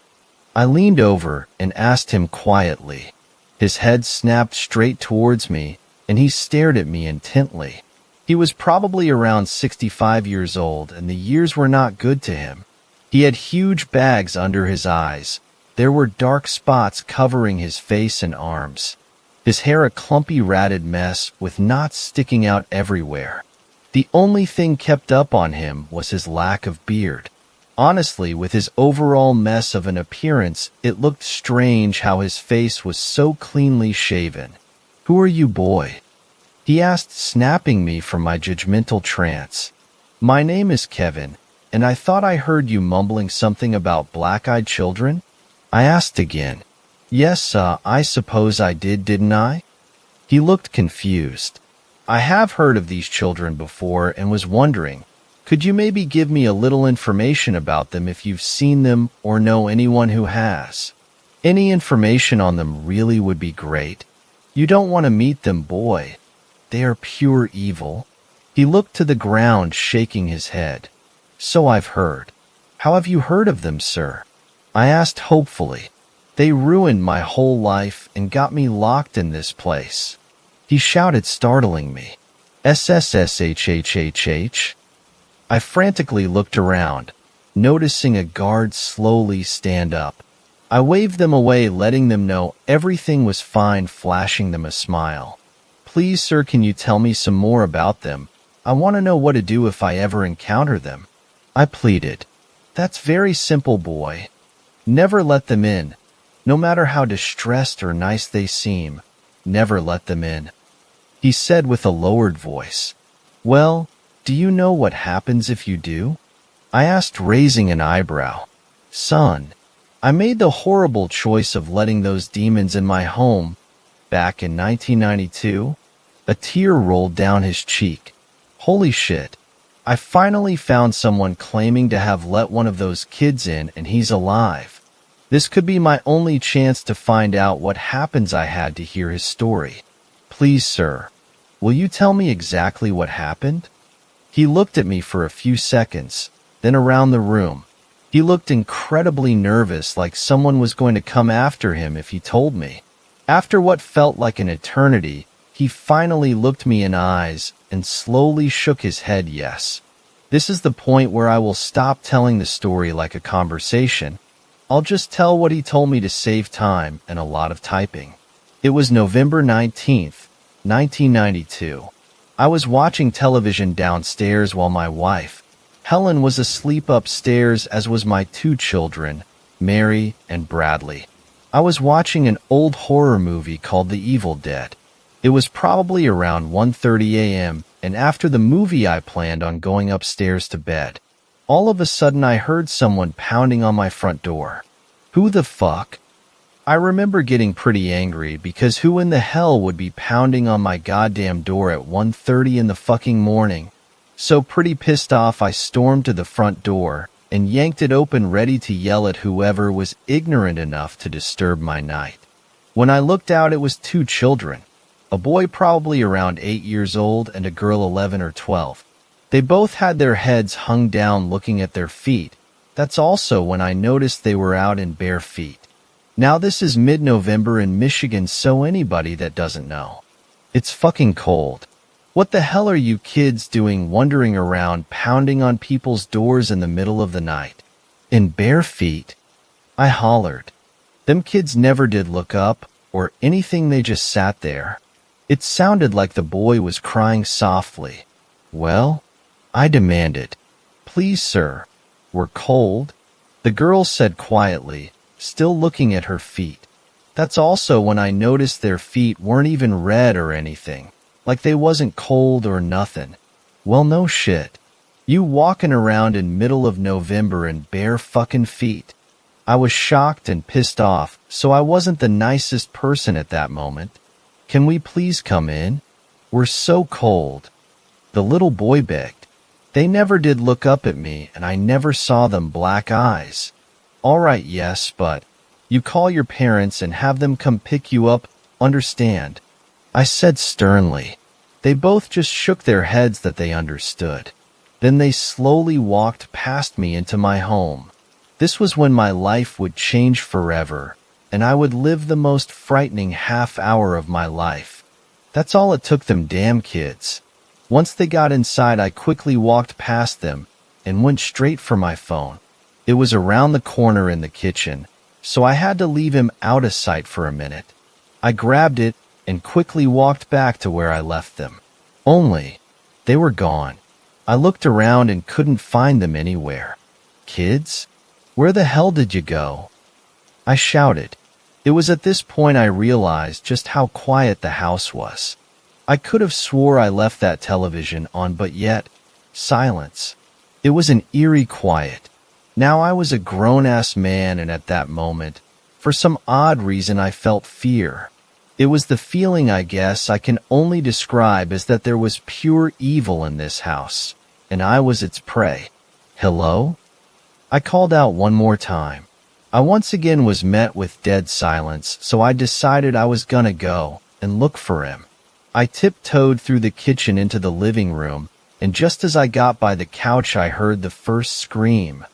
I leaned over and asked him quietly. His head snapped straight towards me, and he stared at me intently. He was probably around 65 years old, and the years were not good to him. He had huge bags under his eyes. There were dark spots covering his face and arms. His hair a clumpy ratted mess with knots sticking out everywhere. The only thing kept up on him was his lack of beard. Honestly, with his overall mess of an appearance, it looked strange how his face was so cleanly shaven. Who are you, boy? He asked, snapping me from my judgmental trance. My name is Kevin, and I thought I heard you mumbling something about black-eyed children? I asked again. Yes, I suppose I didn't I? He looked confused. I have heard of these children before and was wondering, could you maybe give me a little information about them if you've seen them or know anyone who has? Any information on them really would be great. You don't want to meet them, boy. They are pure evil. He looked to the ground, shaking his head. So I've heard. How have you heard of them, sir? I asked hopefully. They ruined my whole life and got me locked in this place. He shouted, startling me. SSSHHHH. I frantically looked around, noticing a guard slowly stand up. I waved them away, letting them know everything was fine, flashing them a smile. Please, sir, can you tell me some more about them? I want to know what to do if I ever encounter them. I pleaded. That's very simple, boy. Never let them in. No matter how distressed or nice they seem, never let them in. He said with a lowered voice. Well, do you know what happens if you do? I asked, raising an eyebrow. Son, I made the horrible choice of letting those demons in my home back in 1992. A tear rolled down his cheek. Holy shit. I finally found someone claiming to have let one of those kids in, and he's alive. This could be my only chance to find out what happens. I had to hear his story. Please, sir, will you tell me exactly what happened? He looked at me for a few seconds, then around the room. He looked incredibly nervous, like someone was going to come after him if he told me. After what felt like an eternity, he finally looked me in the eyes and slowly shook his head yes. This is the point where I will stop telling the story like a conversation. I'll just tell what he told me to save time and a lot of typing. It was November 19th, 1992. I was watching television downstairs while my wife, Helen, was asleep upstairs, as was my two children, Mary and Bradley. I was watching an old horror movie called The Evil Dead. It was probably around 1:30 a.m., and after the movie I planned on going upstairs to bed. All of a sudden I heard someone pounding on my front door. Who the fuck? I remember getting pretty angry because who in the hell would be pounding on my goddamn door at 1:30 in the fucking morning? So pretty pissed off, I stormed to the front door and yanked it open, ready to yell at whoever was ignorant enough to disturb my night. When I looked out, it was two children, a boy probably around 8 years old and a girl 11 or 12. They both had their heads hung down looking at their feet. That's also when I noticed they were out in bare feet. Now this is mid-November in Michigan, so anybody that doesn't know, it's fucking cold. What the hell are you kids doing wandering around pounding on people's doors in the middle of the night? In bare feet? I hollered. Them kids never did look up or anything, they just sat there. It sounded like the boy was crying softly. Well, I demanded. Please, sir, we're cold, the girl said quietly, still looking at her feet. That's also when I noticed their feet weren't even red or anything, like they wasn't cold or nothing. Well, no shit. You walking around in middle of November in bare fucking feet. I was shocked and pissed off, so I wasn't the nicest person at that moment. Can we please come in? We're so cold, the little boy begged. They never did look up at me, and I never saw them black eyes. All right, yes, but you call your parents and have them come pick you up, understand? I said sternly. They both just shook their heads that they understood. Then they slowly walked past me into my home. This was when my life would change forever, and I would live the most frightening half hour of my life. That's all it took, them damn kids. Once they got inside, I quickly walked past them and went straight for my phone. It was around the corner in the kitchen, so I had to leave him out of sight for a minute. I grabbed it and quickly walked back to where I left them. Only, they were gone. I looked around and couldn't find them anywhere. Kids? Where the hell did you go? I shouted. It was at this point I realized just how quiet the house was. I could have swore I left that television on, but yet, silence. It was an eerie quiet. Now I was a grown-ass man, and at that moment, for some odd reason, I felt fear. It was the feeling, I guess, I can only describe as that there was pure evil in this house, and I was its prey. Hello? I called out one more time. I once again was met with dead silence, so I decided I was gonna go and look for him. I tiptoed through the kitchen into the living room, and just as I got by the couch, I heard the first scream.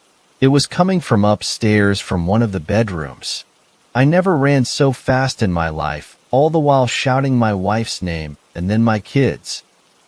It was coming from upstairs from one of the bedrooms. I never ran so fast in my life, all the while shouting my wife's name and then my kids.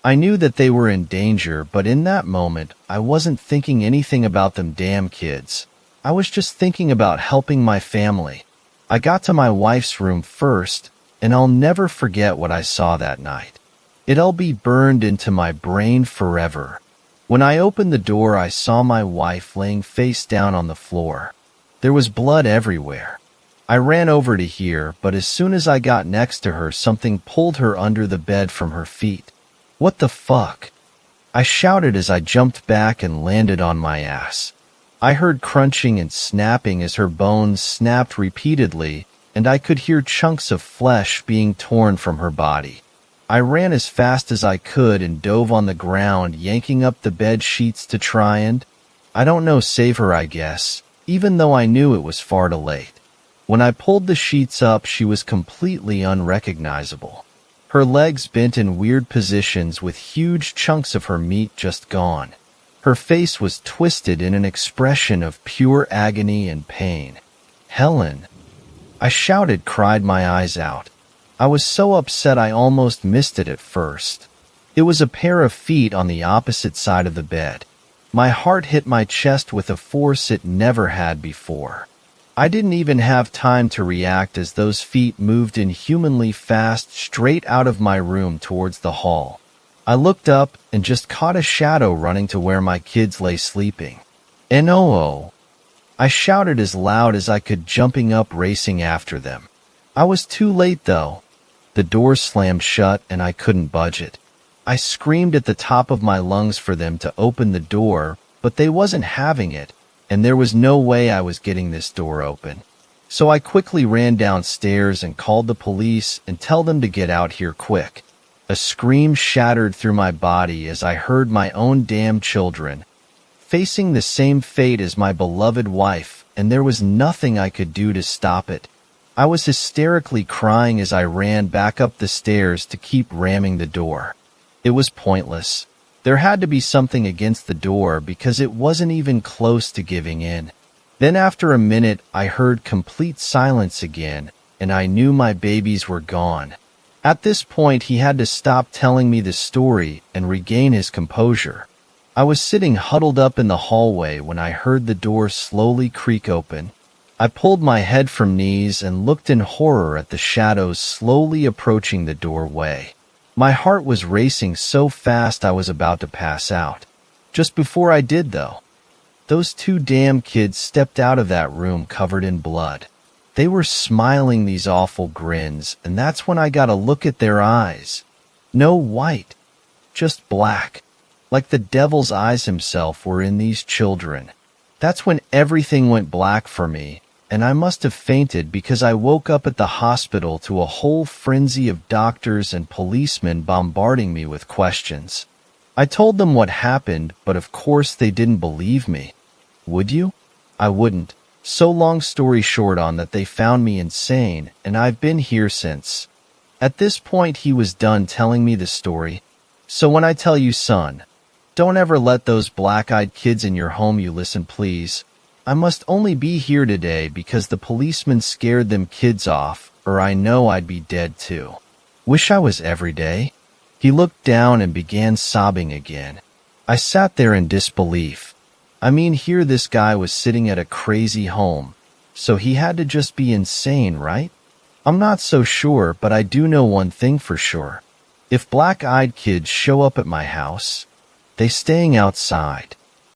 I knew that they were in danger, but in that moment, I wasn't thinking anything about them damn kids. I was just thinking about helping my family. I got to my wife's room first, and I'll never forget what I saw that night. It'll be burned into my brain forever. When I opened the door, I saw my wife laying face down on the floor. There was blood everywhere. I ran over to here, but as soon as I got next to her, something pulled her under the bed from her feet. What the fuck? I shouted as I jumped back and landed on my ass. I heard crunching and snapping as her bones snapped repeatedly, and I could hear chunks of flesh being torn from her body. I ran as fast as I could and dove on the ground, yanking up the bed sheets to try and, I don't know, save her, I guess, even though I knew it was far too late. When I pulled the sheets up, she was completely unrecognizable. Her legs bent in weird positions with huge chunks of her meat just gone. Her face was twisted in an expression of pure agony and pain. Helen! I shouted, cried my eyes out. I was so upset I almost missed it at first. It was a pair of feet on the opposite side of the bed. My heart hit my chest with a force it never had before. I didn't even have time to react as those feet moved inhumanly fast straight out of my room towards the hall. I looked up and just caught a shadow running to where my kids lay sleeping. "No!" I shouted as loud as I could, jumping up, racing after them. I was too late, though. The door slammed shut and I couldn't budge it. I screamed at the top of my lungs for them to open the door, but they wasn't having it, and there was no way I was getting this door open. So I quickly ran downstairs and called the police and tell them to get out here quick. A scream shattered through my body as I heard my own damn children facing the same fate as my beloved wife, and there was nothing I could do to stop it. I was hysterically crying as I ran back up the stairs to keep ramming the door. It was pointless. There had to be something against the door because it wasn't even close to giving in. Then after a minute, I heard complete silence again, and I knew my babies were gone. At this point, he had to stop telling me the story and regain his composure. I was sitting huddled up in the hallway when I heard the door slowly creak open. I pulled my head from knees and looked in horror at the shadows slowly approaching the doorway. My heart was racing so fast I was about to pass out. Just before I did, though, those two damn kids stepped out of that room covered in blood. They were smiling these awful grins, and that's when I got a look at their eyes. No white, just black. Like the devil's eyes himself were in these children. That's when everything went black for me, and I must have fainted because I woke up at the hospital to a whole frenzy of doctors and policemen bombarding me with questions. I told them what happened, but of course they didn't believe me. Would you? I wouldn't. So long story short on that, they found me insane, and I've been here since. At this point he was done telling me the story. So when I tell you, son, don't ever let those black-eyed kids in your home, you listen please. I must only be here today because the policeman scared them kids off, or I know I'd be dead too. Wish I was every day. He looked down and began sobbing again. I sat there in disbelief. I mean, here this guy was sitting at a crazy home, so he had to just be insane, right? I'm not so sure, but I do know one thing for sure. If black-eyed kids show up at my house, they staying outside.